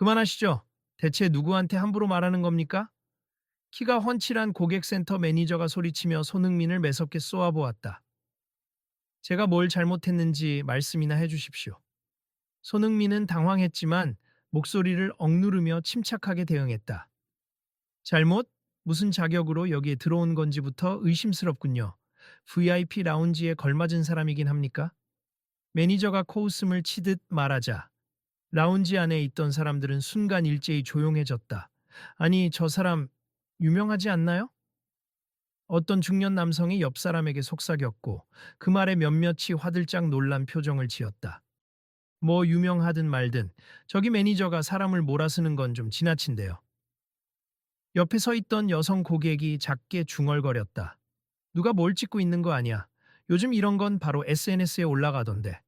그만하시죠. 대체 누구한테 함부로 말하는 겁니까? 키가 훤칠한 고객센터 매니저가 소리치며 손흥민을 매섭게 쏘아보았다. 제가 뭘 잘못했는지 말씀이나 해주십시오. 손흥민은 당황했지만 목소리를 억누르며 침착하게 대응했다. 잘못? 무슨 자격으로 여기에 들어온 건지부터 의심스럽군요. VIP 라운지에 걸맞은 사람이긴 합니까? 매니저가 코웃음을 치듯 말하자 라운지 안에 있던 사람들은 순간 일제히 조용해졌다. 아니, 저 사람 유명하지 않나요? 어떤 중년 남성이 옆 사람에게 속삭였고 그 말에 몇몇이 화들짝 놀란 표정을 지었다. 뭐 유명하든 말든 저기 매니저가 사람을 몰아쓰는 건 좀 지나친데요. 옆에 서 있던 여성 고객이 작게 중얼거렸다. 누가 뭘 찍고 있는 거 아니야. 요즘 이런 건 바로 SNS에 올라가던데.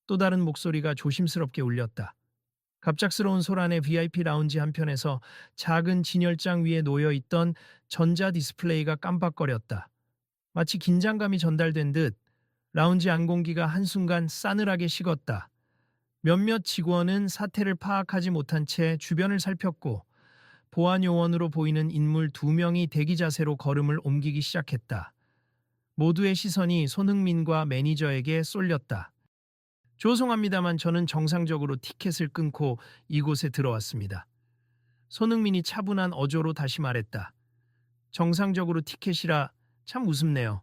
또 다른 목소리가 조심스럽게 울렸다. 갑작스러운 소란의 VIP 라운지 한편에서 작은 진열장 위에 놓여 있던 전자 디스플레이가 깜빡거렸다. 마치 긴장감이 전달된 듯 라운지 안공기가 한순간 싸늘하게 식었다. 몇몇 직원은 사태를 파악하지 못한 채 주변을 살폈고 보안 요원으로 보이는 인물 2명이 대기 자세로 걸음을 옮기기 시작했다. 모두의 시선이 손흥민과 매니저에게 쏠렸다. 죄송합니다만 저는 정상적으로 티켓을 끊고 이곳에 들어왔습니다. 손흥민이 차분한 어조로 다시 말했다. 정상적으로 티켓이라 참 우습네요.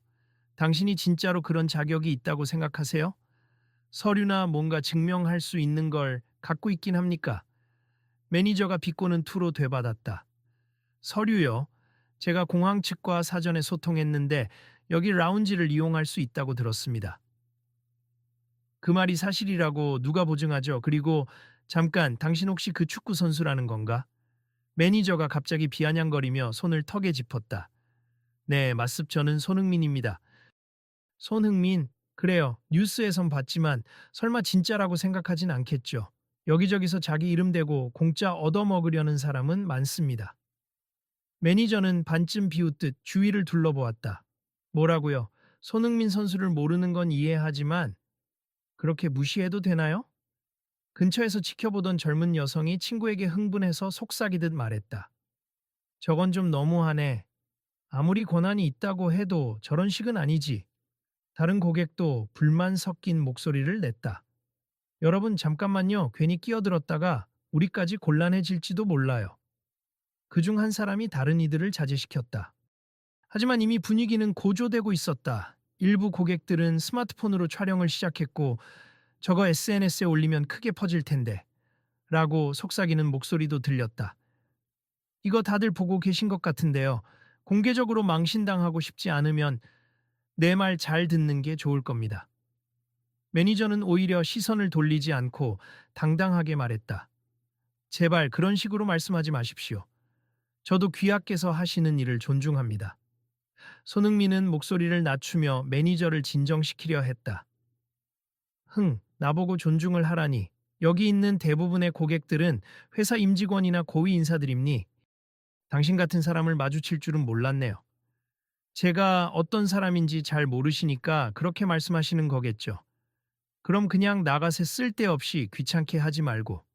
당신이 진짜로 그런 자격이 있다고 생각하세요? 서류나 뭔가 증명할 수 있는 걸 갖고 있긴 합니까? 매니저가 비꼬는 투로 되받았다. 서류요? 제가 공항 측과 사전에 소통했는데 여기 라운지를 이용할 수 있다고 들었습니다. 그 말이 사실이라고 누가 보증하죠? 그리고 잠깐, 당신 혹시 그 축구 선수라는 건가? 매니저가 갑자기 비아냥거리며 손을 턱에 짚었다. 네, 맞습. 저는 손흥민입니다. 손흥민? 그래요. 뉴스에선 봤지만 설마 진짜라고 생각하진 않겠죠. 여기저기서 자기 이름 대고 공짜 얻어먹으려는 사람은 많습니다. 매니저는 반쯤 비웃듯 주위를 둘러보았다. 뭐라고요? 손흥민 선수를 모르는 건 이해하지만 그렇게 무시해도 되나요? 근처에서 지켜보던 젊은 여성이 친구에게 흥분해서 속삭이듯 말했다. 저건 좀 너무하네. 아무리 권한이 있다고 해도 저런 식은 아니지. 다른 고객도 불만 섞인 목소리를 냈다. 여러분 잠깐만요. 괜히 끼어들었다가 우리까지 곤란해질지도 몰라요. 그중 한 사람이 다른 이들을 자제시켰다. 하지만 이미 분위기는 고조되고 있었다. 일부 고객들은 스마트폰으로 촬영을 시작했고 저거 SNS에 올리면 크게 퍼질 텐데 라고 속삭이는 목소리도 들렸다. 이거 다들 보고 계신 것 같은데요. 공개적으로 망신당하고 싶지 않으면 내 말 잘 듣는 게 좋을 겁니다. 매니저는 오히려 시선을 돌리지 않고 당당하게 말했다. 제발 그런 식으로 말씀하지 마십시오. 저도 귀하께서 하시는 일을 존중합니다. 손흥민은 목소리를 낮추며 매니저를 진정시키려 했다. 나보고 존중을 하라니. 여기 있는 대부분의 고객들은 회사 임직원이나 고위 인사들입니. 당신 같은 사람을 마주칠 줄은 몰랐네요. 제가 어떤 사람인지 잘 모르시니까 그렇게 말씀하시는 거겠죠. 그럼 그냥 나가세 쓸데없이 귀찮게 하지 말고.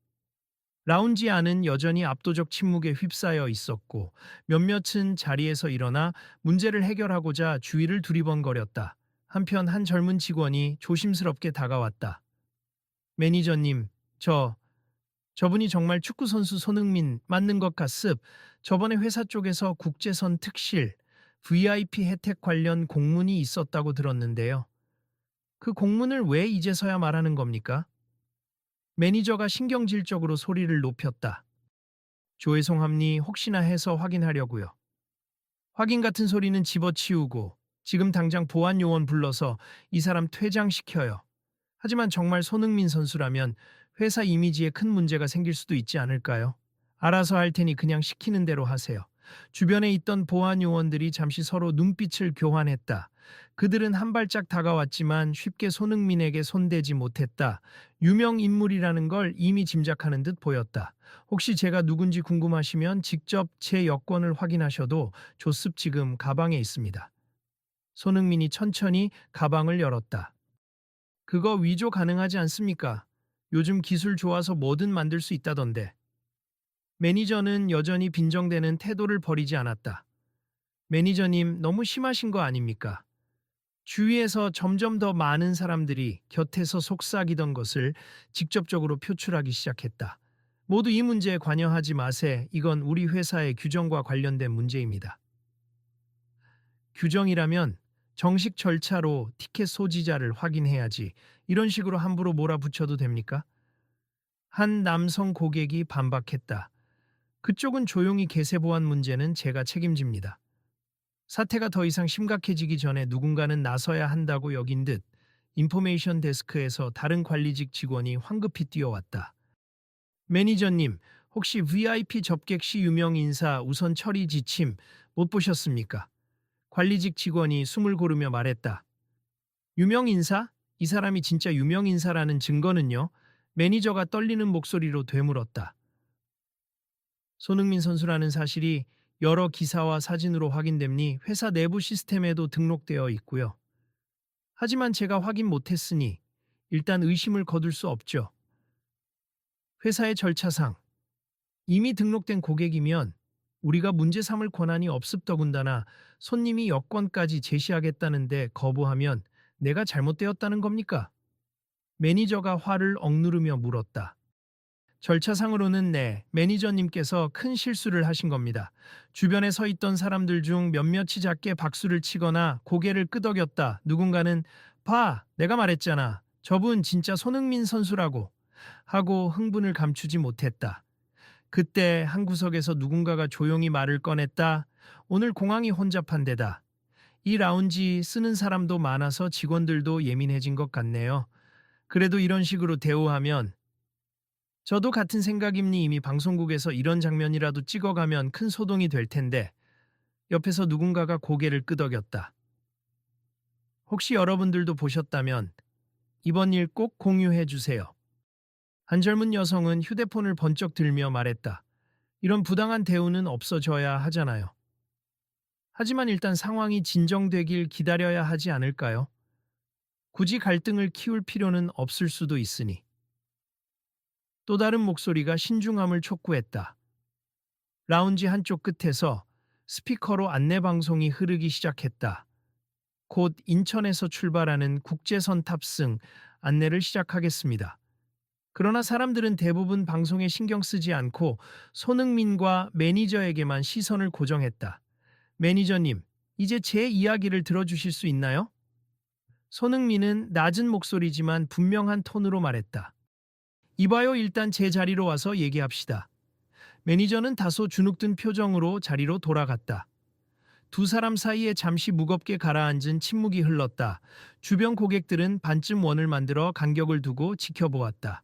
라운지 안은 여전히 압도적 침묵에 휩싸여 있었고 몇몇은 자리에서 일어나 문제를 해결하고자 주위를 두리번거렸다. 한편 한 젊은 직원이 조심스럽게 다가왔다. 매니저님, 저분이 정말 축구선수 손흥민 맞는 것 같습. 저번에 회사 쪽에서 국제선 특실, VIP 혜택 관련 공문이 있었다고 들었는데요. 그 공문을 왜 이제서야 말하는 겁니까? 매니저가 신경질적으로 소리를 높였다. 조회송합니 혹시나 해서 확인하려고요. 확인 같은 소리는 집어치우고 지금 당장 보안 요원 불러서 이 사람 퇴장시켜요. 하지만 정말 손흥민 선수라면 회사 이미지에 큰 문제가 생길 수도 있지 않을까요? 알아서 할 테니 그냥 시키는 대로 하세요. 주변에 있던 보안 요원들이 잠시 서로 눈빛을 교환했다. 그들은 한 발짝 다가왔지만 쉽게 손흥민에게 손대지 못했다. 유명 인물이라는 걸 이미 짐작하는 듯 보였다. 혹시 제가 누군지 궁금하시면 직접 제 여권을 확인하셔도 좋습. 지금 가방에 있습니다. 손흥민이 천천히 가방을 열었다. 그거 위조 가능하지 않습니까? 요즘 기술 좋아서 뭐든 만들 수 있다던데. 매니저는 여전히 빈정대는 태도를 버리지 않았다. 매니저님, 너무 심하신 거 아닙니까? 주위에서 점점 더 많은 사람들이 곁에서 속삭이던 것을 직접적으로 표출하기 시작했다. 모두 이 문제에 관여하지 마세. 이건 우리 회사의 규정과 관련된 문제입니다. 규정이라면 정식 절차로 티켓 소지자를 확인해야지 이런 식으로 함부로 몰아붙여도 됩니까? 한 남성 고객이 반박했다. 그쪽은 조용히 계세 보안 문제는 제가 책임집니다. 사태가 더 이상 심각해지기 전에 누군가는 나서야 한다고 여긴 듯 인포메이션 데스크에서 다른 관리직 직원이 황급히 뛰어왔다. 매니저님, 혹시 VIP 접객 시 유명 인사 우선 처리 지침 못 보셨습니까? 관리직 직원이 숨을 고르며 말했다. 유명 인사? 이 사람이 진짜 유명 인사라는 증거는요? 매니저가 떨리는 목소리로 되물었다. 손흥민 선수라는 사실이 여러 기사와 사진으로 확인됨니 회사 내부 시스템에도 등록되어 있고요. 하지만 제가 확인 못했으니 일단 의심을 거둘 수 없죠. 회사의 절차상 이미 등록된 고객이면 우리가 문제 삼을 권한이 없습. 더군다나 손님이 여권까지 제시하겠다는데 거부하면 내가 잘못되었다는 겁니까? 매니저가 화를 억누르며 물었다. 절차상으로는 네, 매니저님께서 큰 실수를 하신 겁니다. 주변에 서 있던 사람들 중 몇몇이 작게 박수를 치거나 고개를 끄덕였다. 누군가는 봐, 내가 말했잖아. 저분 진짜 손흥민 선수라고 하고 흥분을 감추지 못했다. 그때 한 구석에서 누군가가 조용히 말을 꺼냈다. 오늘 공항이 혼잡한 데다. 이 라운지 쓰는 사람도 많아서 직원들도 예민해진 것 같네요. 그래도 이런 식으로 대우하면 저도 같은 생각입니. 이미 방송국에서 이런 장면이라도 찍어가면 큰 소동이 될 텐데 옆에서 누군가가 고개를 끄덕였다. 혹시 여러분들도 보셨다면 이번 일 꼭 공유해 주세요. 한 젊은 여성은 휴대폰을 번쩍 들며 말했다. 이런 부당한 대우는 없어져야 하잖아요. 하지만 일단 상황이 진정되길 기다려야 하지 않을까요? 굳이 갈등을 키울 필요는 없을 수도 있으니. 또 다른 목소리가 신중함을 촉구했다. 라운지 한쪽 끝에서 스피커로 안내방송이 흐르기 시작했다. 곧 인천에서 출발하는 국제선 탑승 안내를 시작하겠습니다. 그러나 사람들은 대부분 방송에 신경 쓰지 않고 손흥민과 매니저에게만 시선을 고정했다. 매니저님, 이제 제 이야기를 들어주실 수 있나요? 손흥민은 낮은 목소리지만 분명한 톤으로 말했다. 이봐요, 일단 제 자리로 와서 얘기합시다. 매니저는 다소 주눅든 표정으로 자리로 돌아갔다. 두 사람 사이에 잠시 무겁게 가라앉은 침묵이 흘렀다. 주변 고객들은 반쯤 원을 만들어 간격을 두고 지켜보았다.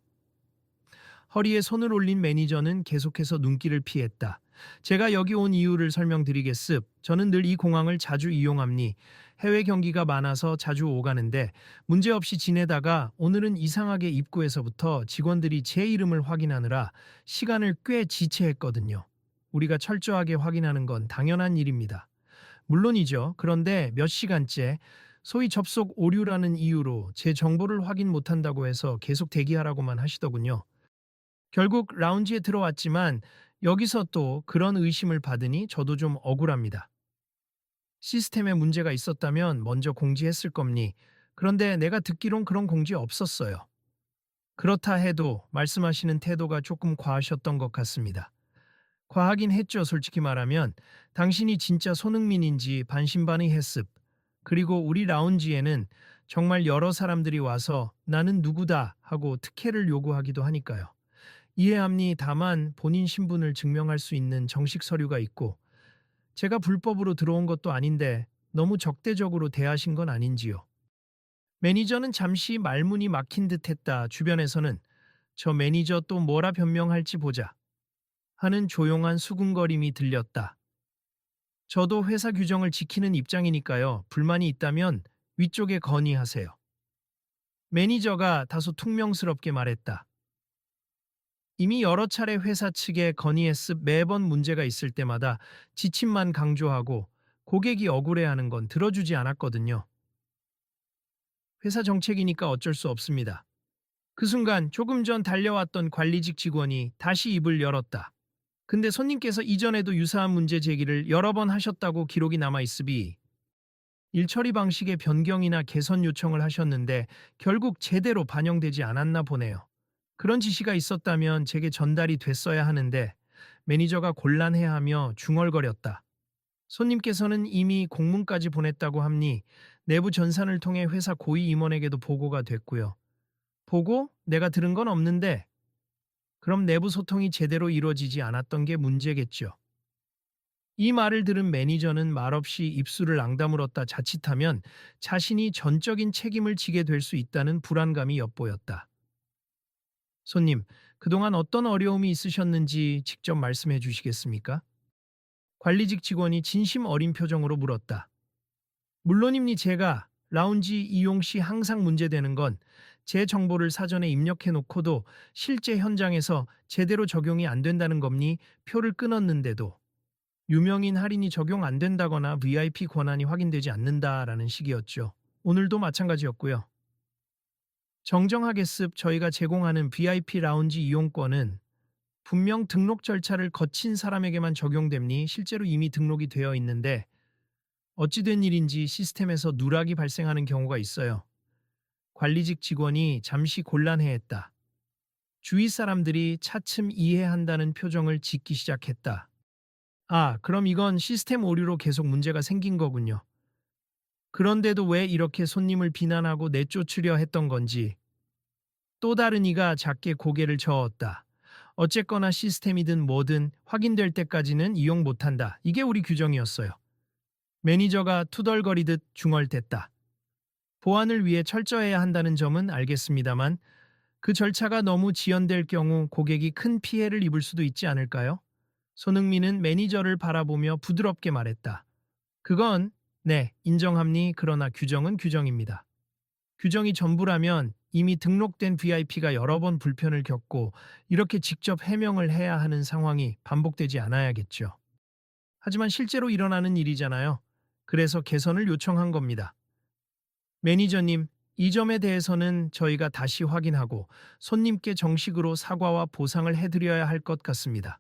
허리에 손을 올린 매니저는 계속해서 눈길을 피했다. 제가 여기 온 이유를 설명드리겠습. 저는 늘 이 공항을 자주 이용합니. 해외 경기가 많아서 자주 오가는데 문제없이 지내다가 오늘은 이상하게 입구에서부터 직원들이 제 이름을 확인하느라 시간을 꽤 지체했거든요. 우리가 철저하게 확인하는 건 당연한 일입니다. 물론이죠. 그런데 몇 시간째 소위 접속 오류라는 이유로 제 정보를 확인 못한다고 해서 계속 대기하라고만 하시더군요. 결국 라운지에 들어왔지만 여기서 또 그런 의심을 받으니 저도 좀 억울합니다. 시스템에 문제가 있었다면 먼저 공지했을 겁니. 그런데 내가 듣기론 그런 공지 없었어요. 그렇다 해도 말씀하시는 태도가 조금 과하셨던 것 같습니다. 과하긴 했죠, 솔직히 말하면. 당신이 진짜 손흥민인지 반신반의했습. 그리고 우리 라운지에는 정말 여러 사람들이 와서 나는 누구다 하고 특혜를 요구하기도 하니까요. 이해합니. 다만 본인 신분을 증명할 수 있는 정식 서류가 있고 제가 불법으로 들어온 것도 아닌데 너무 적대적으로 대하신 건 아닌지요. 매니저는 잠시 말문이 막힌 듯했다. 주변에서는 저 매니저 또 뭐라 변명할지 보자 하는 조용한 수군거림이 들렸다. 저도 회사 규정을 지키는 입장이니까요. 불만이 있다면 위쪽에 건의하세요. 매니저가 다소 퉁명스럽게 말했다. 이미 여러 차례 회사 측에 건의했으. 매번 문제가 있을 때마다 지침만 강조하고 고객이 억울해하는 건 들어주지 않았거든요. 회사 정책이니까 어쩔 수 없습니다. 그 순간 조금 전 달려왔던 관리직 직원이 다시 입을 열었다. 근데 손님께서 이전에도 유사한 문제 제기를 여러 번 하셨다고 기록이 남아 있으니 일처리 방식의 변경이나 개선 요청을 하셨는데 결국 제대로 반영되지 않았나 보네요. 그런 지시가 있었다면 제게 전달이 됐어야 하는데 매니저가 곤란해하며 중얼거렸다. 손님께서는 이미 공문까지 보냈다고 합니 내부 전산을 통해 회사 고위 임원에게도 보고가 됐고요. 보고? 내가 들은 건 없는데 그럼 내부 소통이 제대로 이루어지지 않았던 게 문제겠죠. 이 말을 들은 매니저는 말없이 입술을 앙다물었다. 자칫하면 자신이 전적인 책임을 지게 될 수 있다는 불안감이 엿보였다. 손님, 그동안 어떤 어려움이 있으셨는지 직접 말씀해 주시겠습니까? 관리직 직원이 진심 어린 표정으로 물었다. 물론입니 제가 라운지 이용 시 항상 문제되는 건 제 정보를 사전에 입력해 놓고도 실제 현장에서 제대로 적용이 안 된다는 겁니 표를 끊었는데도 유명인 할인이 적용 안 된다거나 VIP 권한이 확인되지 않는다라는 식이었죠. 오늘도 마찬가지였고요. 정정하겠습 저희가 제공하는 VIP 라운지 이용권은 분명 등록 절차를 거친 사람에게만 적용됨니 실제로 이미 등록이 되어 있는데 어찌된 일인지 시스템에서 누락이 발생하는 경우가 있어요. 관리직 직원이 잠시 곤란해했다. 주위 사람들이 차츰 이해한다는 표정을 짓기 시작했다. 아, 그럼 이건 시스템 오류로 계속 문제가 생긴 거군요. 그런데도 왜 이렇게 손님을 비난하고 내쫓으려 했던 건지. 또 다른 이가 작게 고개를 저었다. 어쨌거나 시스템이든 뭐든 확인될 때까지는 이용 못한다. 이게 우리 규정이었어요. 매니저가 투덜거리듯 중얼댔다. 보안을 위해 철저해야 한다는 점은 알겠습니다만 그 절차가 너무 지연될 경우 고객이 큰 피해를 입을 수도 있지 않을까요? 손흥민은 매니저를 바라보며 부드럽게 말했다. 그건 네, 인정합니. 그러나 규정은 규정입니다. 규정이 전부라면 이미 등록된 VIP가 여러 번 불편을 겪고 이렇게 직접 해명을 해야 하는 상황이 반복되지 않아야겠죠. 하지만 실제로 일어나는 일이잖아요. 그래서 개선을 요청한 겁니다. 매니저님, 이 점에 대해서는 저희가 다시 확인하고 손님께 정식으로 사과와 보상을 해드려야 할 것 같습니다.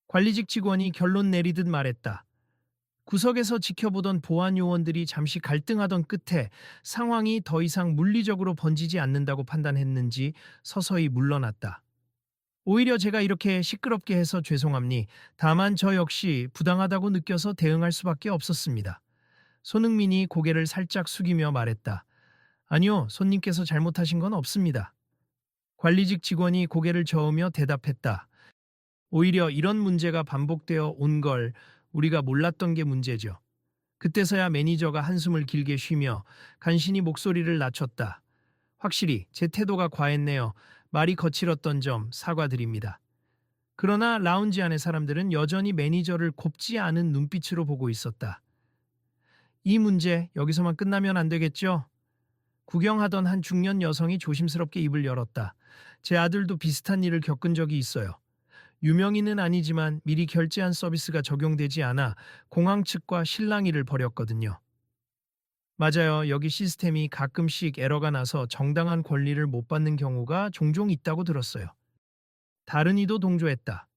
관리직 직원이 결론 내리듯 말했다. 구석에서 지켜보던 보안 요원들이 잠시 갈등하던 끝에 상황이 더 이상 물리적으로 번지지 않는다고 판단했는지 서서히 물러났다. 오히려 제가 이렇게 시끄럽게 해서 죄송합니. 다만 저 역시 부당하다고 느껴서 대응할 수밖에 없었습니다. 손흥민이 고개를 살짝 숙이며 말했다. 아니요, 손님께서 잘못하신 건 없습니다. 관리직 직원이 고개를 저으며 대답했다. 오히려 이런 문제가 반복되어 온 걸 우리가 몰랐던 게 문제죠. 그때서야 매니저가 한숨을 길게 쉬며 간신히 목소리를 낮췄다. 확실히 제 태도가 과했네요. 말이 거칠었던 점 사과드립니다. 그러나 라운지 안의 사람들은 여전히 매니저를 곱지 않은 눈빛으로 보고 있었다. 이 문제 여기서만 끝나면 안 되겠죠? 구경하던 한 중년 여성이 조심스럽게 입을 열었다. 제 아들도 비슷한 일을 겪은 적이 있어요. 유명인은 아니지만 미리 결제한 서비스가 적용되지 않아 공항 측과 실랑이를 벌였거든요. 맞아요. 여기 시스템이 가끔씩 에러가 나서 정당한 권리를 못 받는 경우가 종종 있다고 들었어요. 다른 이도 동조했다.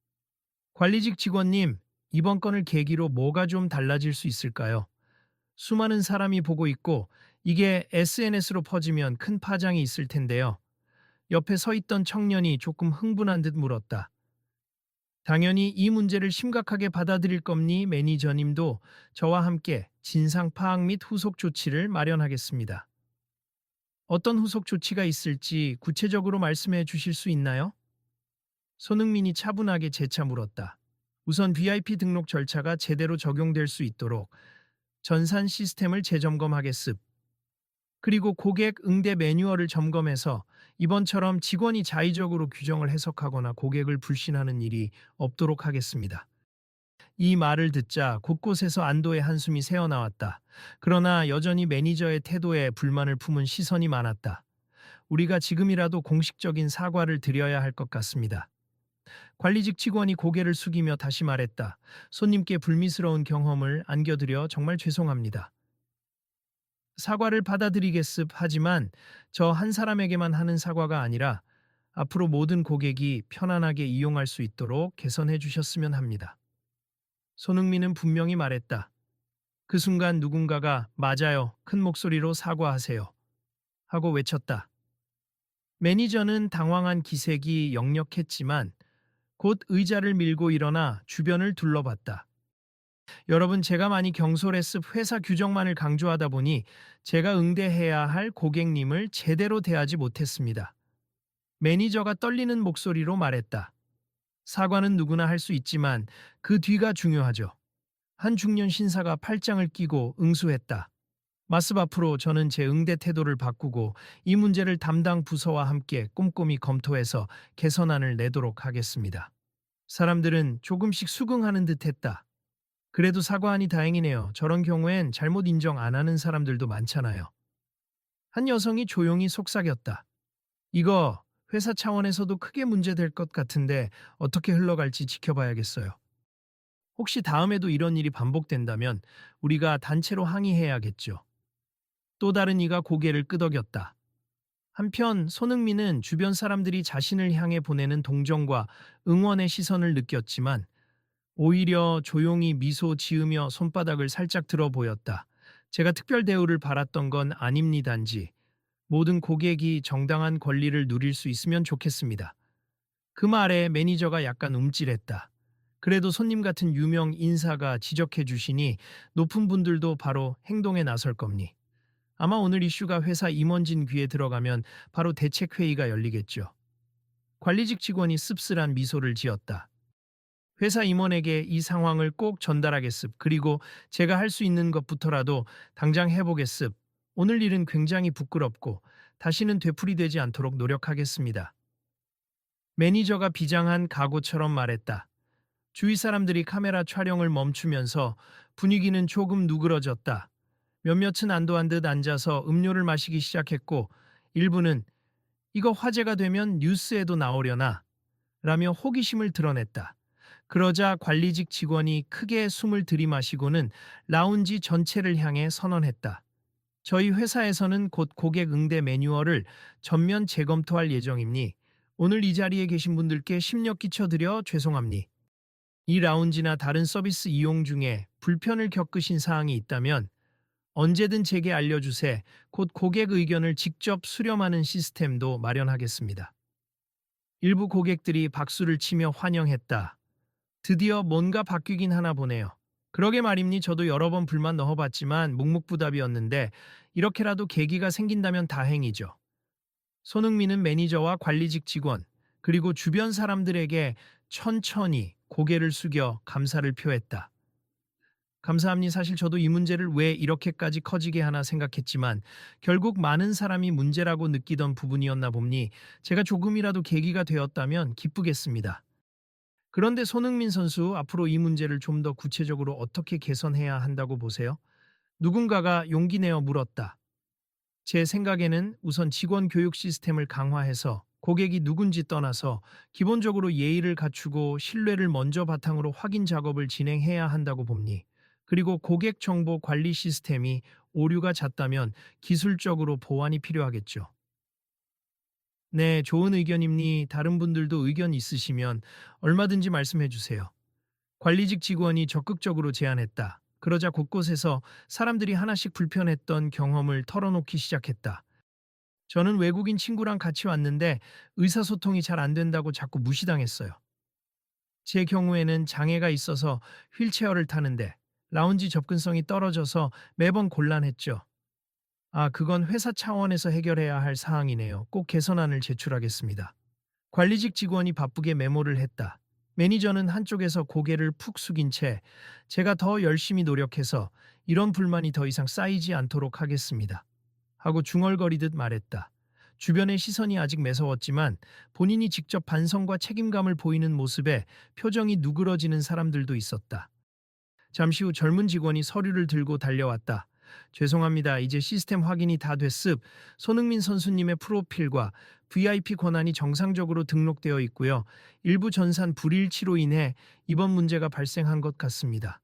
관리직 직원님, 이번 건을 계기로 뭐가 좀 달라질 수 있을까요? 수많은 사람이 보고 있고 이게 SNS로 퍼지면 큰 파장이 있을 텐데요. 옆에 서 있던 청년이 조금 흥분한 듯 물었다. 당연히 이 문제를 심각하게 받아들일 겁니 매니저님도 저와 함께 진상 파악 및 후속 조치를 마련하겠습니다. 어떤 후속 조치가 있을지 구체적으로 말씀해 주실 수 있나요? 손흥민이 차분하게 재차 물었다. 우선 VIP 등록 절차가 제대로 적용될 수 있도록 전산 시스템을 재점검하겠습. 그리고 고객 응대 매뉴얼을 점검해서 이번처럼 직원이 자의적으로 규정을 해석하거나 고객을 불신하는 일이 없도록 하겠습니다. 이 말을 듣자 곳곳에서 안도의 한숨이 새어나왔다. 그러나 여전히 매니저의 태도에 불만을 품은 시선이 많았다. 우리가 지금이라도 공식적인 사과를 드려야 할 것 같습니다. 관리직 직원이 고개를 숙이며 다시 말했다. 손님께 불미스러운 경험을 안겨드려 정말 죄송합니다. 사과를 받아들이겠습. 하지만 저 한 사람에게만 하는 사과가 아니라 앞으로 모든 고객이 편안하게 이용할 수 있도록 개선해 주셨으면 합니다. 손흥민은 분명히 말했다. 그 순간 누군가가 맞아요. 큰 목소리로 사과하세요. 하고 외쳤다. 매니저는 당황한 기색이 역력했지만 곧 의자를 밀고 일어나 주변을 둘러봤다. 여러분, 제가 많이 경솔했습. 회사 규정만을 강조하다 보니 제가 응대해야 할 고객님을 제대로 대하지 못했습니다. 매니저가 떨리는 목소리로 말했다. 사과는 누구나 할 수 있지만 그 뒤가 중요하죠. 한 중년 신사가 팔짱을 끼고 응수했다. 마습, 앞으로 저는 제 응대 태도를 바꾸고 이 문제를 담당 부서와 함께 꼼꼼히 검토해서 개선안을 내도록 하겠습니다. 사람들은 조금씩 수긍하는 듯 했다. 그래도 사과하니 다행이네요. 저런 경우엔 잘못 인정 안 하는 사람들도 많잖아요. 한 여성이 조용히 속삭였다. 이거 회사 차원에서도 크게 문제될 것 같은데 어떻게 흘러갈지 지켜봐야겠어요. 혹시 다음에도 이런 일이 반복된다면 우리가 단체로 항의해야겠죠. 또 다른 이가 고개를 끄덕였다. 한편 손흥민은 주변 사람들이 자신을 향해 보내는 동정과 응원의 시선을 느꼈지만 오히려 조용히 미소 지으며 손바닥을 살짝 들어 보였다. 제가 특별 대우를 받았던 건 아닙니다인지 모든 고객이 정당한 권리를 누릴 수 있으면 좋겠습니다. 그 말에 매니저가 약간 움찔했다. 그래도 손님 같은 유명 인사가 지적해 주시니 높은 분들도 바로 행동에 나설 겁니. 아마 오늘 이슈가 회사 임원진 귀에 들어가면 바로 대책회의가 열리겠죠. 관리직 직원이 씁쓸한 미소를 지었다. 회사 임원에게 이 상황을 꼭 전달하겠습. 그리고 제가 할 수 있는 것부터라도 당장 해보겠습. 오늘 일은 굉장히 부끄럽고 다시는 되풀이되지 않도록 노력하겠습니다. 매니저가 비장한 각오처럼 말했다. 주위 사람들이 카메라 촬영을 멈추면서 분위기는 조금 누그러졌다. 몇몇은 안도한 듯 앉아서 음료를 마시기 시작했고 일부는 이거 화제가 되면 뉴스에도 나오려나 라며 호기심을 드러냈다. 그러자 관리직 직원이 크게 숨을 들이마시고는 라운지 전체를 향해 선언했다. 저희 회사에서는 곧 고객 응대 매뉴얼을 전면 재검토할 예정이니 오늘 이 자리에 계신 분들께 심려 끼쳐드려 죄송합니. 이 라운지나 다른 서비스 이용 중에 불편을 겪으신 사항이 있다면 언제든 제게 알려주세. 곧 고객 의견을 직접 수렴하는 시스템도 마련하겠습니다. 일부 고객들이 박수를 치며 환영했다. 드디어 뭔가 바뀌긴 하나 보네요. 그러게 말입니. 저도 여러 번 불만 넣어봤지만 묵묵부답이었는데 이렇게라도 계기가 생긴다면 다행이죠. 손흥민은 매니저와 관리직 직원 그리고 주변 사람들에게 천천히 고개를 숙여 감사를 표했다. 감사합니다. 사실 저도 이 문제를 왜 이렇게까지 커지게 하나 생각했지만 결국 많은 사람이 문제라고 느끼던 부분이었나 봅니. 제가 조금이라도 계기가 되었다면 기쁘겠습니다. 그런데 손흥민 선수, 앞으로 이 문제를 좀 더 구체적으로 어떻게 개선해야 한다고 보세요? 누군가가 용기 내어 물었다. 제 생각에는 우선 직원 교육 시스템을 강화해서 고객이 누군지 떠나서 기본적으로 예의를 갖추고 신뢰를 먼저 바탕으로 확인 작업을 진행해야 한다고 봅니. 그리고 고객 정보 관리 시스템이 오류가 잦다면 기술적으로 보완이 필요하겠죠. 네, 좋은 의견입니. 다른 분들도 의견 있으시면 얼마든지 말씀해 주세요. 관리직 직원이 적극적으로 제안했다. 그러자 곳곳에서 사람들이 하나씩 불편했던 경험을 털어놓기 시작했다. 저는 외국인 친구랑 같이 왔는데 의사소통이 잘 안 된다고 자꾸 무시당했어요. 제 경우에는 장애가 있어서 휠체어를 타는데 라운지 접근성이 떨어져서 매번 곤란했죠. 아, 그건 회사 차원에서 해결해야 할 사항이네요. 꼭 개선안을 제출하겠습니다. 관리직 직원이 바쁘게 메모를 했다. 매니저는 한쪽에서 고개를 푹 숙인 채 제가 더 열심히 노력해서 이런 불만이 더 이상 쌓이지 않도록 하겠습니다. 하고 중얼거리듯 말했다. 주변의 시선이 아직 매서웠지만 본인이 직접 반성과 책임감을 보이는 모습에 표정이 누그러지는 사람들도 있었다. 잠시 후 젊은 직원이 서류를 들고 달려왔다. 죄송합니다. 이제 시스템 확인이 다 됐습. 손흥민 선수님의 프로필과 VIP 권한이 정상적으로 등록되어 있고요. 일부 전산 불일치로 인해 이번 문제가 발생한 것 같습니다.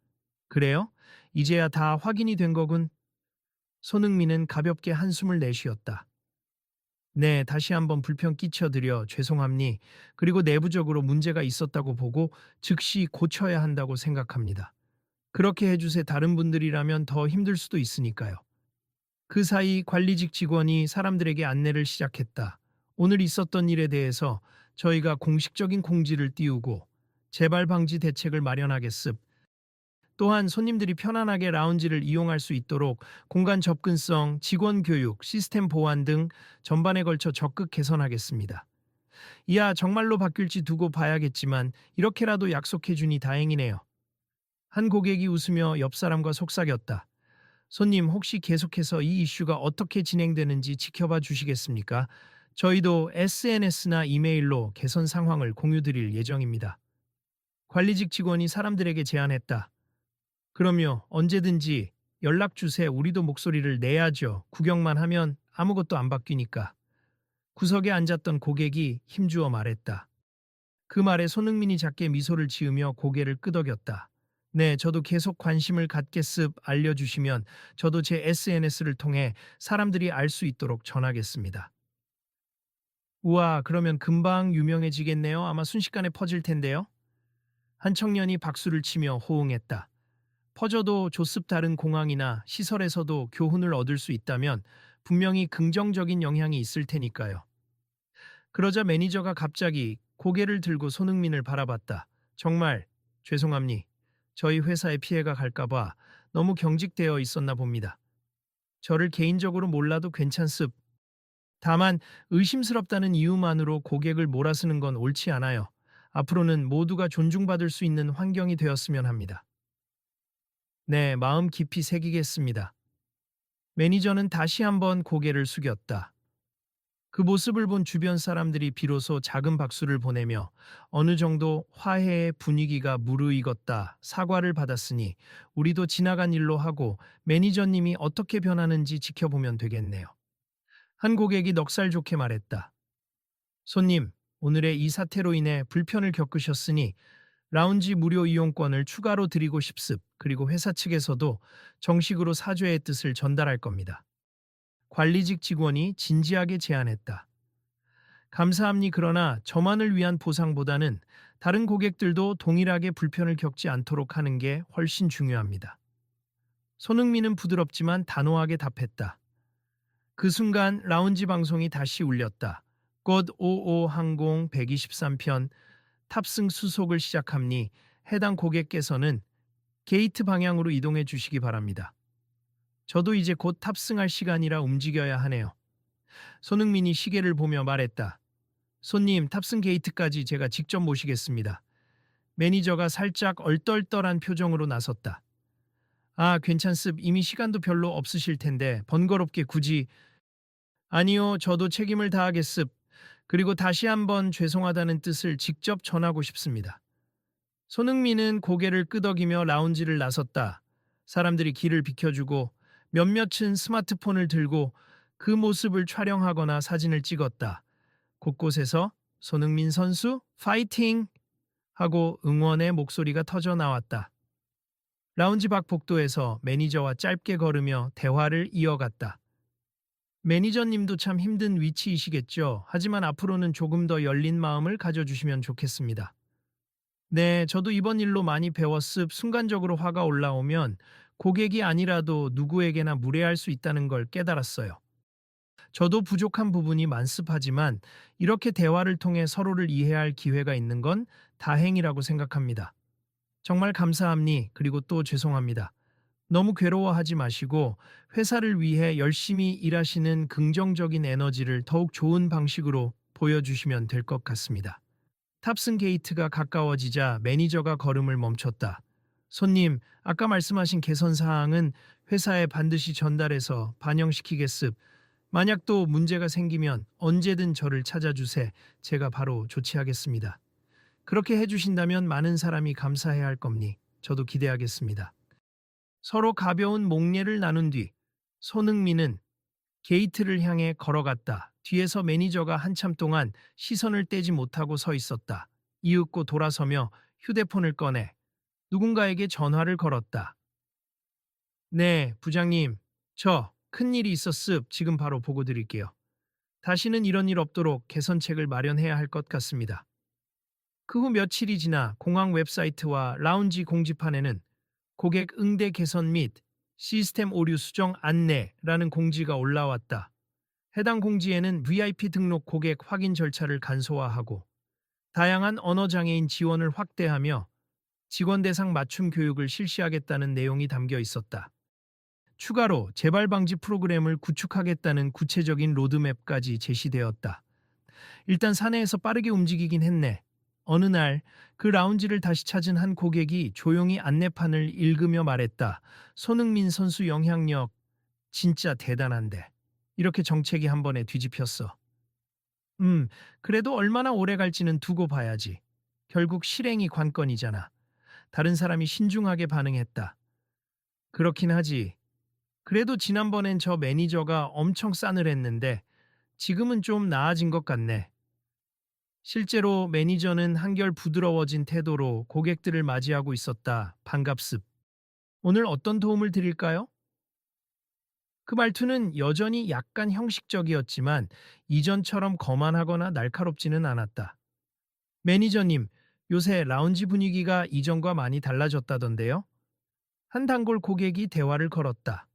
그래요? 이제야 다 확인이 된 거군. 손흥민은 가볍게 한숨을 내쉬었다. 네, 다시 한번 불편 끼쳐드려 죄송합니. 그리고 내부적으로 문제가 있었다고 보고 즉시 고쳐야 한다고 생각합니다. 그렇게 해주세 다른 분들이라면 더 힘들 수도 있으니까요. 그 사이 관리직 직원이 사람들에게 안내를 시작했다. 오늘 있었던 일에 대해서 저희가 공식적인 공지를 띄우고 재발 방지 대책을 마련하겠습. 또한 손님들이 편안하게 라운지를 이용할 수 있도록 공간 접근성, 직원 교육, 시스템 보안 등 전반에 걸쳐 적극 개선하겠습니다. 이야 정말로 바뀔지 두고 봐야겠지만 이렇게라도 약속해 주니 다행이네요. 한 고객이 웃으며 옆 사람과 속삭였다. 손님 혹시 계속해서 이 이슈가 어떻게 진행되는지 지켜봐 주시겠습니까? 저희도 SNS나 이메일로 개선 상황을 공유드릴 예정입니다. 관리직 직원이 사람들에게 제안했다. 그럼요, 언제든지 연락 주세. 우리도 목소리를 내야죠. 구경만 하면 아무것도 안 바뀌니까. 구석에 앉았던 고객이 힘주어 말했다. 그 말에 손흥민이 작게 미소를 지으며 고개를 끄덕였다. 네, 저도 계속 관심을 갖겠습. 알려주시면 저도 제 SNS를 통해 사람들이 알 수 있도록 전하겠습니다. 우와, 그러면 금방 유명해지겠네요. 아마 순식간에 퍼질 텐데요. 한 청년이 박수를 치며 호응했다. 퍼져도 조습 다른 공항이나 시설에서도 교훈을 얻을 수 있다면 분명히 긍정적인 영향이 있을 테니까요. 그러자 매니저가 갑자기 고개를 들고 손흥민을 바라봤다. 정말 죄송합니. 저희 회사에 피해가 갈까봐 너무 경직되어 있었나 봅니다. 저를 개인적으로 몰라도 괜찮습. 다만 의심스럽다는 이유만으로 고객을 몰아쓰는 건 옳지 않아요. 앞으로는 모두가 존중받을 수 있는 환경이 되었으면 합니다. 네, 마음 깊이 새기겠습니다. 매니저는 다시 한번 고개를 숙였다. 그 모습을 본 주변 사람들이 비로소 작은 박수를 보내며 어느 정도 화해의 분위기가 무르익었다. 사과를 받았으니 우리도 지나간 일로 하고 매니저님이 어떻게 변하는지 지켜보면 되겠네요. 한 고객이 넉살 좋게 말했다. 손님, 오늘의 이 사태로 인해 불편을 겪으셨으니 라운지 무료 이용권을 추가로 드리고 싶습. 그리고 회사 측에서도 정식으로 사죄의 뜻을 전달할 겁니다. 관리직 직원이 진지하게 제안했다. 감사합니. 그러나 저만을 위한 보상보다는 다른 고객들도 동일하게 불편을 겪지 않도록 하는 게 훨씬 중요합니다. 손흥민은 부드럽지만 단호하게 답했다. 그 순간 라운지 방송이 다시 울렸다. 곧 55 항공 123편 탑승 수속을 시작함니 해당 고객께서는 게이트 방향으로 이동해 주시기 바랍니다. 저도 이제 곧 탑승할 시간이라 움직여야 하네요. 손흥민이 시계를 보며 말했다. 손님, 탑승 게이트까지 제가 직접 모시겠습니다. 매니저가 살짝 얼떨떨한 표정으로 나섰다. 아, 괜찮습. 이미 시간도 별로 없으실 텐데 번거롭게 굳이. 아니요, 저도 책임을 다하겠습. 그리고 다시 한번 죄송하다는 뜻을 직접 전하고 싶습니다. 손흥민은 고개를 끄덕이며 라운지를 나섰다. 사람들이 길을 비켜주고 몇몇은 스마트폰을 들고 그 모습을 촬영하거나 사진을 찍었다. 곳곳에서 손흥민 선수 파이팅! 하고 응원의 목소리가 터져 나왔다. 라운지 밖 복도에서 매니저와 짧게 걸으며 대화를 이어갔다. 매니저님도 참 힘든 위치이시겠죠. 하지만 앞으로는 조금 더 열린 마음을 가져주시면 좋겠습니다. 네, 저도 이번 일로 많이 배웠습. 순간적으로 화가 올라오면 고객이 아니라도 누구에게나 무례할 수 있다는 걸 깨달았어요. 저도 부족한 부분이 많습하지만 이렇게 대화를 통해 서로를 이해할 기회가 있는 건 다행이라고 생각합니다. 정말 감사합니. 그리고 또 죄송합니다. 너무 괴로워하지 마시고 회사를 위해 열심히 일하시는 긍정적인 에너지를 더욱 좋은 방식으로 보여주시면 될 것 같습니다. 탑승 게이트가 가까워지자 매니저가 걸음을 멈췄다. 손님, 아까 말씀하신 개선 사항은 회사에 반드시 전달해서 반영시키겠습. 만약 또 문제가 생기면 언제든 저를 찾아주세. 제가 바로 조치하겠습니다. 그렇게 해주신다면 많은 사람이 감사해야 할 겁니. 저도 기대하겠습니다. 서로 가벼운 목례를 나눈 뒤 손흥민은 게이트를 향해 걸어갔다. 뒤에서 매니저가 한참 동안 시선을 떼지 못하고 서 있었다. 이윽고 돌아서며 휴대폰을 꺼내 누군가에게 전화를 걸었다. 네, 부장님. 저 큰일이 있었습. 지금 바로 보고 드릴게요. 다시는 이런 일 없도록 개선책을 마련해야 할 것 같습니다. 그 후 며칠이 지나 공항 웹사이트와 라운지 공지판에는 고객 응대 개선 및 시스템 오류 수정 안내라는 공지가 올라왔다. 해당 공지에는 VIP 등록 고객 확인 절차를 간소화하고 다양한 언어 장애인 지원을 확대하며 직원 대상 맞춤 교육을 실시하겠다는 내용이 담겨 있었다. 추가로 재발 방지 프로그램을 구축하겠다는 구체적인 로드맵까지 제시되었다. 일단 사내에서 빠르게 움직이긴 했네. 어느 날 그 라운지를 다시 찾은 한 고객이 조용히 안내판을 읽으며 말했다. 손흥민 선수 영향력 진짜 대단한데. 이렇게 정책이 한 번에 뒤집혔어. 음, 그래도 얼마나 오래 갈지는 두고 봐야지. 결국 실행이 관건이잖아. 다른 사람이 신중하게 반응했다. 그렇긴 하지. 그래도 지난번엔 저 매니저가 엄청 싸늘했는데 지금은 좀 나아진 것 같네. 실제로 매니저는 한결 부드러워진 태도로 고객들을 맞이하고 있었다. 반갑습. 오늘 어떤 도움을 드릴까요? 그 말투는 여전히 약간 형식적이었지만 이전처럼 거만하거나 날카롭지는 않았다. 매니저님, 요새 라운지 분위기가 이전과 많이 달라졌다던데요? 한 단골 고객이 대화를 걸었다.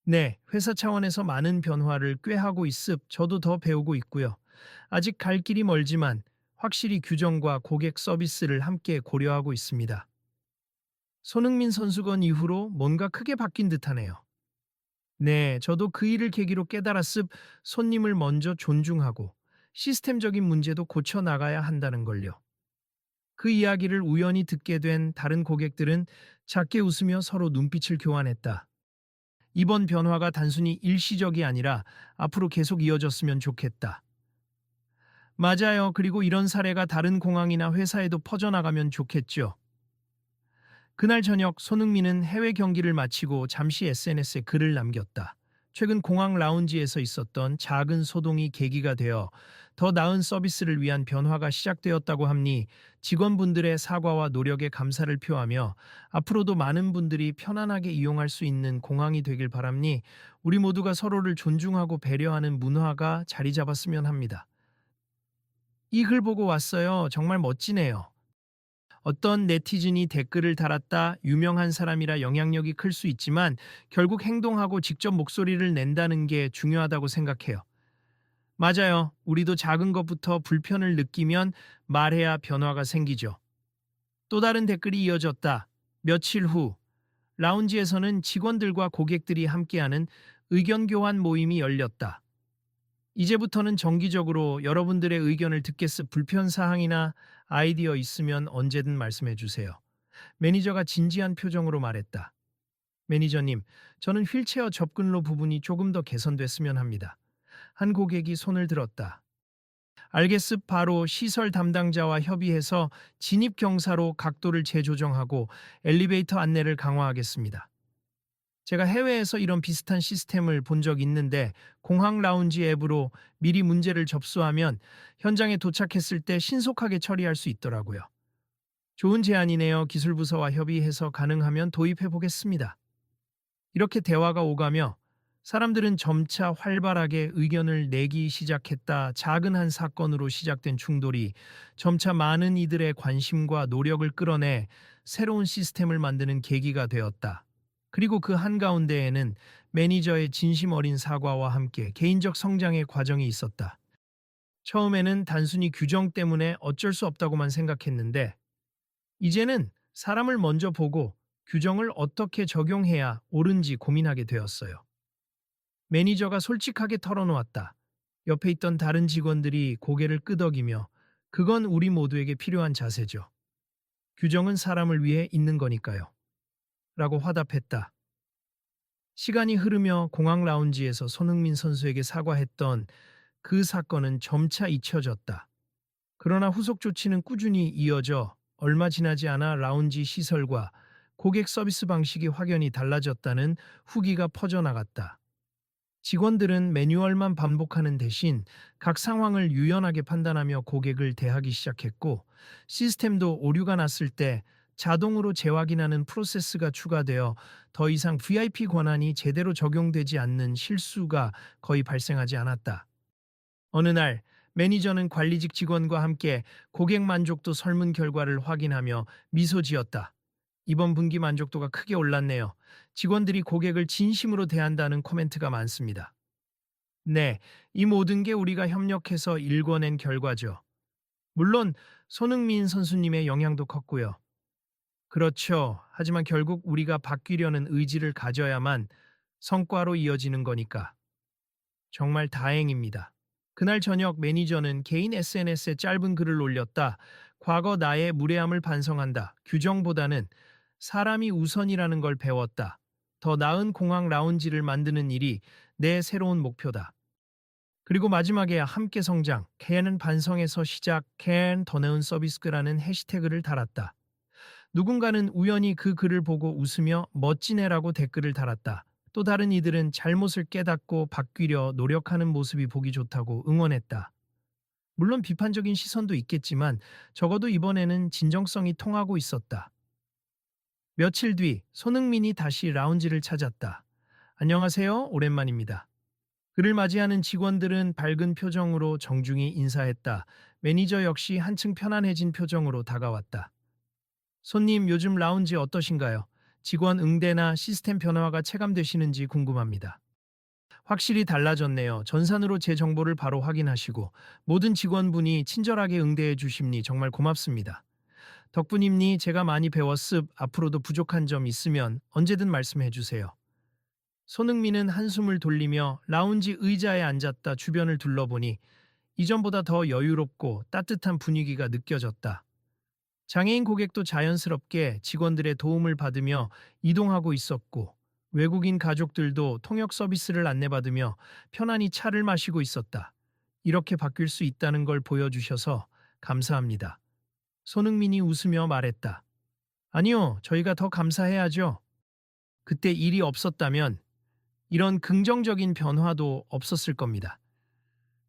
네, 회사 차원에서 많은 변화를 꾀하고 있습. 저도 더 배우고 있고요. 아직 갈 길이 멀지만 확실히 규정과 고객 서비스를 함께 고려하고 있습니다. 손흥민 선수건 이후로 뭔가 크게 바뀐 듯하네요. 네, 저도 그 일을 계기로 깨달았습. 손님을 먼저 존중하고 시스템적인 문제도 고쳐 나가야 한다는 걸요. 그 이야기를 우연히 듣게 된 다른 고객들은 작게 웃으며 서로 눈빛을 교환했다. 이번 변화가 단순히 일시적이 아니라 앞으로 계속 이어졌으면 좋겠다. 맞아요. 그리고 이런 사례가 다른 공항이나 회사에도 퍼져나가면 좋겠죠. 그날 저녁 손흥민은 해외 경기를 마치고 잠시 SNS에 글을 남겼다. 최근 공항 라운지에서 있었던 작은 소동이 계기가 되어 더 나은 서비스를 위한 변화가 시작되었다고 하니 직원분들의 사과와 노력에 감사를 표하며 앞으로도 많은 분들이 편안하게 이용할 수 있는 공항이 되길 바랍니 우리 모두가 서로를 존중하고 배려하는 문화가 자리 잡았으면 합니다. 이 글 보고 왔어요. 정말 멋지네요. 어떤 네티즌이 댓글을 달았다 유명한 사람이라 영향력이 클 수 있지만 결국 행동하고 직접 목소리를 낸다는 게 중요하다고 생각해요. 맞아요. 우리도 작은 것부터 불편을 느끼면 말해야 변화가 생기죠. 또 다른 댓글이 이어졌다. 며칠 후 라운지에서는 직원들과 고객들이 함께하는 의견 교환 모임이 열렸다. 이제부터는 정기적으로 여러분들의 의견을 듣겠습. 불편 사항이나 아이디어 있으면 언제든 말씀해 주세요. 매니저가 진지한 표정으로 말했다. 매니저님, 저는 휠체어 접근로 부분이 조금 더 개선됐으면 합니다. 한 고객이 손을 들었다. 알겠습. 바로 시설 담당자와 협의해서 진입 경사로 각도를 재조정하고 엘리베이터 안내를 강화하겠습니다. 제가 해외에서 이런 비슷한 시스템을 본 적 있는데 공항 라운지 앱으로 미리 문제를 접수하면 현장에 도착했을 때 신속하게 처리할 수 있더라고요. 좋은 제안이네요. 기술부서와 협의해서 가능하면 도입해 보겠습니다. 이렇게 대화가 오가며 사람들은 점차 활발하게 의견을 내기 시작했다. 작은 한 사건으로 시작된 충돌이 점차 많은 이들의 관심과 노력을 끌어내 새로운 시스템을 만드는 계기가 되었다. 그리고 그 한가운데에는 매니저의 진심 어린 사과와 함께 개인적 성장의 과정이 있었다. 처음에는 단순히 규정 때문에 어쩔 수 없다고만 생각했는데 이제는 사람을 먼저 보고 규정을 어떻게 적용해야 옳은지 고민하게 되었어요. 매니저가 솔직하게 털어놓았다. 옆에 있던 다른 직원들이 고개를 끄덕이며 그건 우리 모두에게 필요한 자세죠. 규정은 사람을 위해 있는 거니까요. 라고 화답했다. 시간이 흐르며 공항 라운지에서 손흥민 선수에게 사과했던 그 사건은 점차 잊혀졌다. 그러나 후속 조치는 꾸준히 이어져 얼마 지나지 않아 라운지 시설과 고객 서비스 방식이 확연히 달라졌다는 후기가 퍼져나갔다. 직원들은 매뉴얼만 반복하는 대신 각 상황을 유연하게 판단하며 고객을 대하기 시작했고 시스템도 오류가 났을 때 자동으로 재확인하는 프로세스가 추가되어 더 이상 VIP 권한이 제대로 적용되지 않는 실수가 거의 발생하지 않았다. 어느 날 매니저는 관리직 직원과 함께 고객 만족도 설문 결과를 확인하며 미소 지었다. 이번 분기 만족도가 크게 올랐네요. 직원들이 고객을 진심으로 대한다는 코멘트가 많습니다. 네, 이 모든 게 우리가 협력해서 일궈낸 결과죠. 물론 손흥민 선수님의 영향도 컸고요. 그렇죠. 하지만 결국 우리가 바뀌려는 의지를 가져야만 성과로 이어지는 거니까. 정말 다행입니다. 그날 저녁 매니저는 개인 SNS에 짧은 글을 올렸다. 과거 나의 무례함을 반성한다. 규정보다는 사람이 우선이라는 걸 배웠다. 더 나은 공항 라운지를 만드는 일이 내 새로운 목표다. 그리고 마지막에 함께 성장, 캔은 반성에서 시작, 캔 더 나은 서비스라는 해시태그를 달았다. 누군가는 우연히 그 글을 보고 웃으며 멋지네라고 댓글을 달았다. 또 다른 이들은 잘못을 깨닫고 바뀌려 노력하는 모습이 보기 좋다고 응원했다. 물론 비판적인 시선도 있겠지만 적어도 이번에는 진정성이 통하고 있었다. 며칠 뒤 손흥민이 다시 라운지를 찾았다. 안녕하세요. 오랜만입니다. 그를 맞이하는 직원들은 밝은 표정으로 정중히 인사했다. 매니저 역시 한층 편안해진 표정으로 다가왔다. 손님, 요즘 라운지 어떠신가요? 직원 응대나 시스템 변화가 체감되시는지 궁금합니다. 확실히 달라졌네요. 전산으로 제 정보를 바로 확인하시고 모든 직원분이 친절하게 응대해 주심니 정말 고맙습니다. 덕분입니 제가 많이 배웠습. 앞으로도 부족한 점 있으면 언제든 말씀해 주세요. 손흥민은 한숨을 돌리며 라운지 의자에 앉았다. 주변을 둘러보니 이전보다 더 여유롭고 따뜻한 분위기가 느껴졌다. 장애인 고객도 자연스럽게 직원들의 도움을 받으며 이동하고 있었고, 외국인 가족들도 통역 서비스를 안내받으며 편안히 차를 마시고 있었다. 이렇게 바뀔 수 있다는 걸 보여주셔서 감사합니다. 손흥민이 웃으며 말했다. 아니요, 저희가 더 감사해야죠. 그때 일이 없었다면 이런 긍정적인 변화도 없었을 겁니다.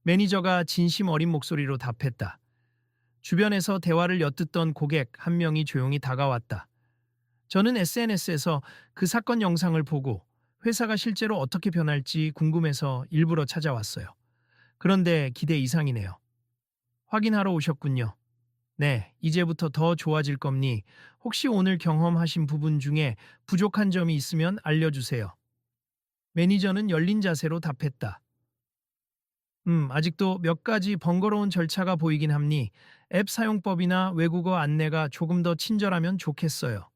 매니저가 진심 어린 목소리로 답했다. 주변에서 대화를 엿듣던 고객 한 명이 조용히 다가왔다. 저는 SNS에서 그 사건 영상을 보고 회사가 실제로 어떻게 변할지 궁금해서 일부러 찾아왔어요. 그런데 기대 이상이네요. 확인하러 오셨군요. 네, 이제부터 더 좋아질 겁니. 혹시 오늘 경험하신 부분 중에 부족한 점이 있으면 알려주세요. 매니저는 열린 자세로 답했다. 아직도 몇 가지 번거로운 절차가 보이긴 합니. 앱 사용법이나 외국어 안내가 조금 더 친절하면 좋겠어요.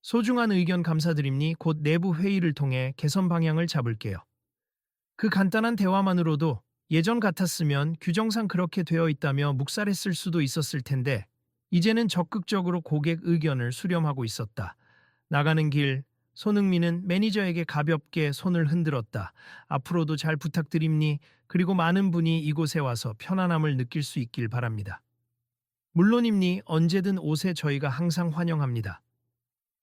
소중한 의견 감사드립니. 곧 내부 회의를 통해 개선 방향을 잡을게요. 그 간단한 대화만으로도 예전 같았으면 규정상 그렇게 되어 있다며 묵살했을 수도 있었을 텐데 이제는 적극적으로 고객 의견을 수렴하고 있었다. 나가는 길 손흥민은 매니저에게 가볍게 손을 흔들었다. 앞으로도 잘 부탁드립니. 그리고 많은 분이 이곳에 와서 편안함을 느낄 수 있길 바랍니다. 물론입니. 언제든 옷에 저희가 항상 환영합니다.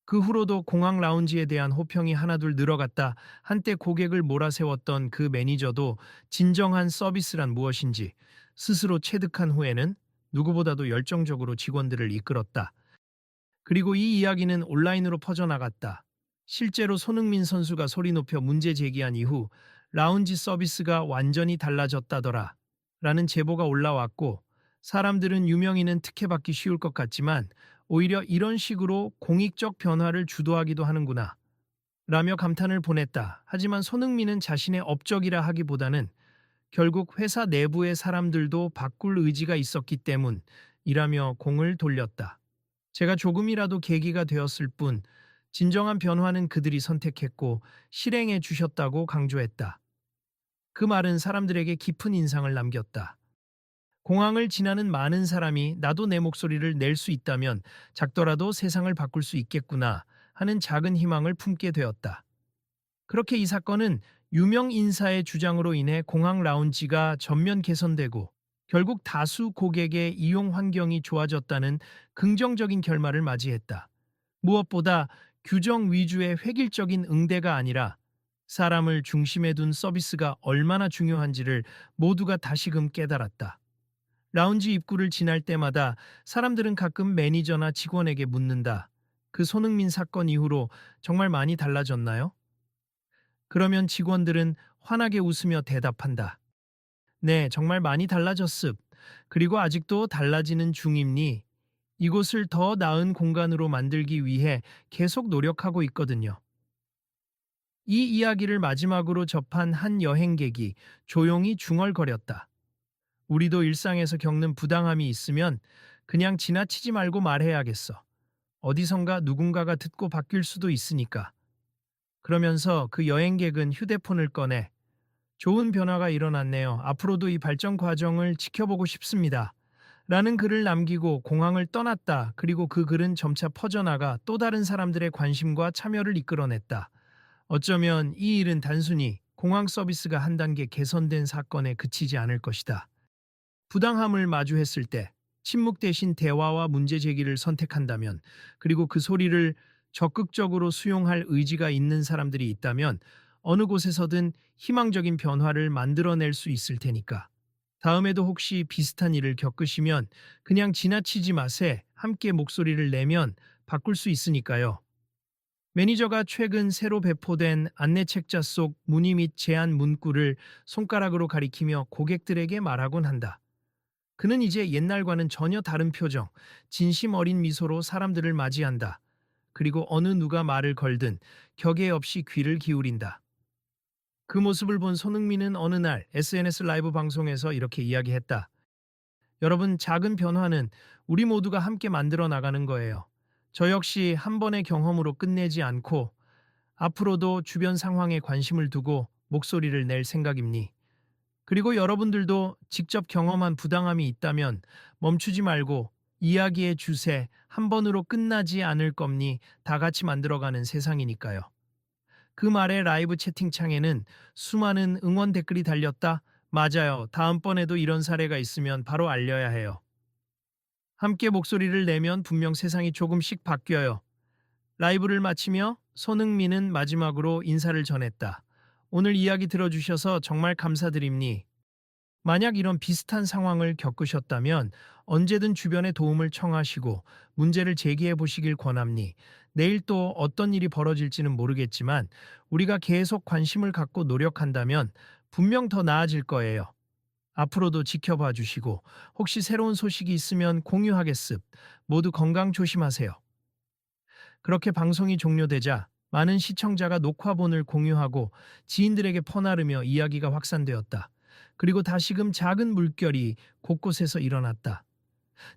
그 후로도 공항 라운지에 대한 호평이 하나둘 늘어갔다. 한때 고객을 몰아세웠던 그 매니저도 진정한 서비스란 무엇인지 스스로 체득한 후에는 누구보다도 열정적으로 직원들을 이끌었다. 그리고 이 이야기는 온라인으로 퍼져나갔다. 실제로 손흥민 선수가 소리 높여 문제 제기한 이후 라운지 서비스가 완전히 달라졌다더라 라는 제보가 올라왔고, 사람들은 유명인은 특혜받기 쉬울 것 같지만 오히려 이런 식으로 공익적 변화를 주도하기도 하는구나 라며 감탄을 보냈다. 하지만 손흥민은 자신의 업적이라 하기보다는 결국 회사 내부의 사람들도 바꿀 의지가 있었기 때문이라며 공을 돌렸다. 제가 조금이라도 계기가 되었을 뿐 진정한 변화는 그들이 선택했고 실행해 주셨다고 강조했다. 그 말은 사람들에게 깊은 인상을 남겼다. 공항을 지나는 많은 사람이 나도 내 목소리를 낼 수 있다면 작더라도 세상을 바꿀 수 있겠구나 하는 작은 희망을 품게 되었다. 그렇게 이 사건은 유명 인사의 주장으로 인해 공항 라운지가 전면 개선되고 결국 다수 고객의 이용 환경이 좋아졌다는 긍정적인 결말을 맞이했다. 무엇보다 규정 위주의 획일적인 응대가 아니라 사람을 중심에 둔 서비스가 얼마나 중요한지를 모두가 다시금 깨달았다. 라운지 입구를 지날 때마다 사람들은 가끔 매니저나 직원에게 묻는다. 그 손흥민 사건 이후로 정말 많이 달라졌나요? 그러면 직원들은 환하게 웃으며 대답한다. 네, 정말 많이 달라졌습. 그리고 아직도 달라지는 중입니. 이곳을 더 나은 공간으로 만들기 위해 계속 노력하고 있거든요. 이 이야기를 마지막으로 접한 한 여행객이 조용히 중얼거렸다. 우리도 일상에서 겪는 부당함이 있으면 그냥 지나치지 말고 말해야겠어. 어디선가 누군가가 듣고 바뀔 수도 있으니까. 그러면서 그 여행객은 휴대폰을 꺼내 좋은 변화가 일어났네요. 앞으로도 이 발전 과정을 지켜보고 싶습니다. 라는 글을 남기고 공항을 떠났다. 그리고 그 글은 점차 퍼져나가 또 다른 사람들의 관심과 참여를 이끌어냈다. 어쩌면 이 일은 단순히 공항 서비스가 한 단계 개선된 사건에 그치지 않을 것이다. 부당함을 마주했을 때 침묵 대신 대화와 문제 제기를 선택한다면, 그리고 그 소리를 적극적으로 수용할 의지가 있는 사람들이 있다면 어느 곳에서든 희망적인 변화를 만들어낼 수 있을 테니까. 다음에도 혹시 비슷한 일을 겪으시면 그냥 지나치지 마세. 함께 목소리를 내면 바꿀 수 있으니까요. 매니저가 최근 새로 배포된 안내 책자 속 문의 및 제안 문구를 손가락으로 가리키며 고객들에게 말하곤 한다. 그는 이제 옛날과는 전혀 다른 표정, 진심 어린 미소로 사람들을 맞이한다. 그리고 어느 누가 말을 걸든 격에 없이 귀를 기울인다. 그 모습을 본 손흥민은 어느 날 SNS 라이브 방송에서 이렇게 이야기했다. 여러분, 작은 변화는 우리 모두가 함께 만들어 나가는 거예요. 저 역시 한 번의 경험으로 끝내지 않고 앞으로도 주변 상황에 관심을 두고 목소리를 낼 생각입니. 그리고 여러분들도 직접 경험한 부당함이 있다면 멈추지 말고 이야기의 주세 한 번으로 끝나지 않을 겁니. 다 같이 만들어가는 세상이니까요. 그 말에 라이브 채팅창에는 수많은 응원 댓글이 달렸다. 맞아요. 다음번에도 이런 사례가 있으면 바로 알려야 해요. 함께 목소리를 내면 분명 세상이 조금씩 바뀌어요. 라이브를 마치며 손흥민은 마지막으로 인사를 전했다. 오늘 이야기 들어주셔서 정말 감사드립니. 만약 이런 비슷한 상황을 겪으셨다면 언제든 주변에 도움을 청하시고 문제를 제기해 보시길 권합니. 내일 또 어떤 일이 벌어질지는 모르겠지만 우리가 계속 관심을 갖고 노력한다면 분명 더 나아질 거예요. 앞으로도 지켜봐 주시고 혹시 새로운 소식이 있으면 공유하겠습. 모두 건강 조심하세요. 그렇게 방송이 종료되자 많은 시청자가 녹화본을 공유하고 지인들에게 퍼나르며 이야기가 확산되었다. 그리고 다시금 작은 물결이 곳곳에서 일어났다.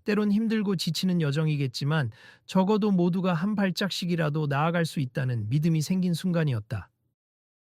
때론 힘들고 지치는 여정이겠지만 적어도 모두가 한 발짝씩이라도 나아갈 수 있다는 믿음이 생긴 순간이었다.